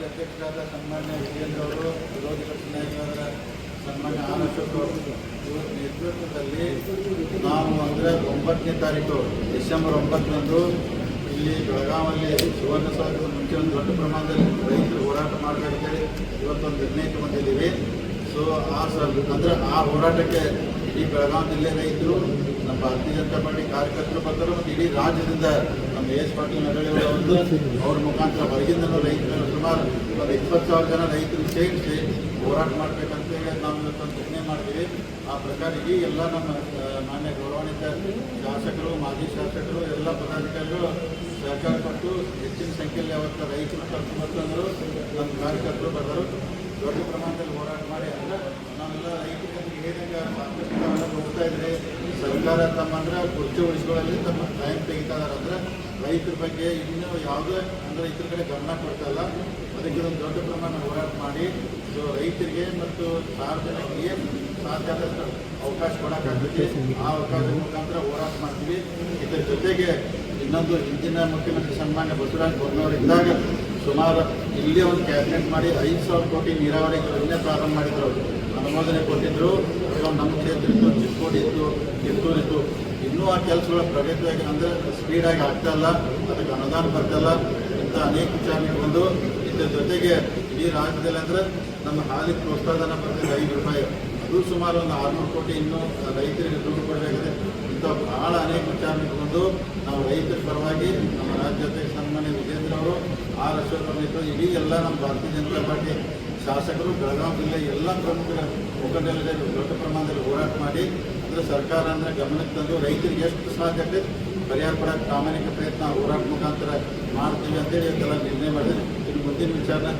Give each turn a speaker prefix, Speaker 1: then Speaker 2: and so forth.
Speaker 1: ರಾಜ್ಯ ಅಧ್ಯಕ್ಷರಾದ ಸನ್ಮಾನ್ಯ ವಿಜೇಂದ್ರ ಅವರು, ವಿರೋಧ ಪಕ್ಷ ನಾಯಕರಾದ ಸನ್ಮಾನ್ಯ ಆರ್ ಅಶೋಕ್ ಅವರು ಇವರ ನೇತೃತ್ವದಲ್ಲಿ ನಾವು ಅಂದರೆ 9ನೇ ತಾರೀಕು ಡಿಸೆಂಬರ್ 9ರಂದು ಇಲ್ಲಿ ಬೆಳಗಾವಲ್ಲಿ ಸುವರ್ಣಸೌಧದ ಮುಂಚೆ ಒಂದು ದೊಡ್ಡ ಪ್ರಮಾಣದಲ್ಲಿ ರೈತರು ಹೋರಾಟ ಮಾಡಬೇಕಂತೇಳಿ ಇವತ್ತೊಂದು ನಿರ್ಣಯ ತಗೊಂಡಿದ್ದೀವಿ. ಸೊ ಆ ಹೋರಾಟಕ್ಕೆ ಈ ಬೆಳಗಾವಿ ಜಿಲ್ಲೆ ರೈತರು, ನಮ್ಮ ಭಾರತೀಯ ಜನತಾ ಪಾರ್ಟಿ ಕಾರ್ಯಕರ್ತರು ಬರ್ತಾರೆ ಮತ್ತು ಇಡೀ ರಾಜ್ಯದಿಂದ ನಮ್ಮ ಎಸ್ ಪಾಟೀಲ್ ನಗರಗಳು ಒಂದು ಅವ್ರ ಮುಖಾಂತರ ಹೊರಗಿಂದ ರೈತರು ಸುಮಾರು ಒಂದು 20,000 ಜನ ರೈತರು ಸೇರಿಸಿ ಹೋರಾಟ ಮಾಡಬೇಕಂತೇಳಿ ನಾವು ಇವತ್ತೊಂದು ನಿರ್ಣಯ ಮಾಡ್ತೀವಿ. ಆ ಪ್ರಕಾರ ಈ ಎಲ್ಲ ನಮ್ಮ ಮಾನ್ಯ ಗೌರವಾನ್ವಿತ ಶಾಸಕರು, ಮಾಜಿ ಶಾಸಕರು, ಎಲ್ಲ ಪದಾಧಿಕಾರಿಗಳು ಸಹಕಾರ ಕೊಟ್ಟು ಹೆಚ್ಚಿನ ಸಂಖ್ಯೆಯಲ್ಲಿ ಅವತ್ತು ರೈತರು ಕರ್ಕೊಂಡ್ಬಂದರು, ನಮ್ಮ ಕಾರ್ಯಕರ್ತರು ಬರ್ತಾರೆ. ದೊಡ್ಡ ಪ್ರಮಾಣದಲ್ಲಿ ಹೋರಾಟ ಮಾಡಿ ಅಂದರೆ ನಾವೆಲ್ಲ ರೈತರಿಗೆ ಏನಂಗೆ ಹೋಗ್ತಾ ಇದ್ರೆ ಸರ್ಕಾರ ತಮ್ಮಂದ್ರೆ ಕುರ್ಚಿ ಉಳಿಸ್ಕೊಳ್ಳಲ್ಲಿ ತಮ್ಮ ಟೈಮ್ ತೆಗಿತಾ ಇದ್ದಾರೆ. ಅಂದರೆ ರೈತರ ಬಗ್ಗೆ ಇನ್ನೂ ಯಾವುದೇ ಅಂದರೆ ರೈತರ ಕಡೆ ಗಮನ ಕೊಡ್ತಾ ಇಲ್ಲ. ಅದಕ್ಕೆ ಒಂದು ದೊಡ್ಡ ಪ್ರಮಾಣ ಹೋರಾಟ ಮಾಡಿ ಸೊ ರೈತರಿಗೆ ಮತ್ತು ಸಾರ್ವಜನಿಕರಿಗೆ ಏನು ಸಾಧ್ಯ ಆದಷ್ಟು ಅವಕಾಶ ಕೊಡೋಕ್ಕಾಗ್ತೈತಿ. ಆ ಅವಕಾಶದ ಮುಖಾಂತರ ಹೋರಾಟ ಮಾಡ್ತೀವಿ. ಇದರ ಜೊತೆಗೆ ಇನ್ನೊಂದು ಹಿಂದಿನ ಮುಖ್ಯಮಂತ್ರಿ ಸನ್ಮಾನ್ಯ ಬಸವರಾಜ ಬೊಮ್ಮಾಯಿಯವರಿದ್ದಾಗ ಸುಮಾರು ಇಲ್ಲೇ ಒಂದು ಕ್ಯಾಬಿನೆಟ್ ಮಾಡಿ 5,000 ಕೋಟಿ ನೀರಾವರಿ ಯೋಜನೆ ಪ್ರಾರಂಭ ಮಾಡಿದ್ರು, ಅನುಮೋದನೆ ಕೊಟ್ಟಿದ್ದರು. ನಮ್ಮ ಕ್ಷೇತ್ರ ಇತ್ತು, ಚಿಕ್ಕೋಡಿ ಇತ್ತು, ಕಿತ್ತೂರು ಇತ್ತು. ಇನ್ನೂ ಆ ಕೆಲಸಗಳ ಪ್ರಗತಿಯಾಗಿ ಅಂದರೆ ಸ್ಪೀಡಾಗಿ ಆಗ್ತಾಯಿಲ್ಲ, ಅದಕ್ಕೆ ಅನುದಾನ ಬರ್ತಾಯಿಲ್ಲ. ಇಂಥ ಅನೇಕ ವಿಚಾರಗಳು ಬಂದು ಇದರ ಜೊತೆಗೆ ಇಡೀ ರಾಜ್ಯದಲ್ಲಿ ಅಂದರೆ ನಮ್ಮ ಹಾಲಿಗೆ ಪ್ರೋತ್ಸಾಹಧನ ಬರ್ತಿದೆ ₹5. ಅದು ಸುಮಾರು ಒಂದು 600 ಕೋಟಿ ಇನ್ನೂ ರೈತರಿಗೆ ದುಡ್ಡು ಕೊಡಬೇಕಾಗಿದೆ. ಇಂಥ ಭಾಳ ಅನೇಕ ವಿಚಾರಗಳು ಬಂದು ನಾವು ರೈತರ ಪರವಾಗಿ ನಮ್ಮ ರಾಜ್ಯ ಅಧ್ಯಕ್ಷ ಸನ್ಮಾನ್ಯ ವಿಜೇಂದ್ರ ಅವರು, ಆರ್ ಅಶೋಕ್ ಅವರು, ಇಡೀ ಎಲ್ಲ ನಮ್ಮ ಭಾರತೀಯ ಜನತಾ ಪಾರ್ಟಿ ಶಾಸಕರು, ಬೆಳಗಾವಿ ಜಿಲ್ಲೆ ಎಲ್ಲ ಪ್ರಮುಖರ ಮುಖಂಡರಲ್ಲಿ ದೊಡ್ಡ ಪ್ರಮಾಣದಲ್ಲಿ ಹೋರಾಟ ಮಾಡಿ ಅಂದರೆ ಸರ್ಕಾರ ಅಂದರೆ ಗಮನಕ್ಕೆ ತಂದು ರೈತರಿಗೆ ಎಷ್ಟು ಸಾಧ್ಯ ಆಗ್ತದೆ ಪರಿಹಾರ ಕೊಡೋಕ್ಕೆ ಪ್ರಾಮಾಣಿಕ ಪ್ರಯತ್ನ ಹೋರಾಟ ಮುಖಾಂತರ ಮಾಡ್ತೀವಿ ಅಂತೇಳಿ ಇದೆಲ್ಲ ನಿರ್ಣಯ ಮಾಡಿದ್ರೆ ಇನ್ನು ಮುಂದಿನ ವಿಚಾರನ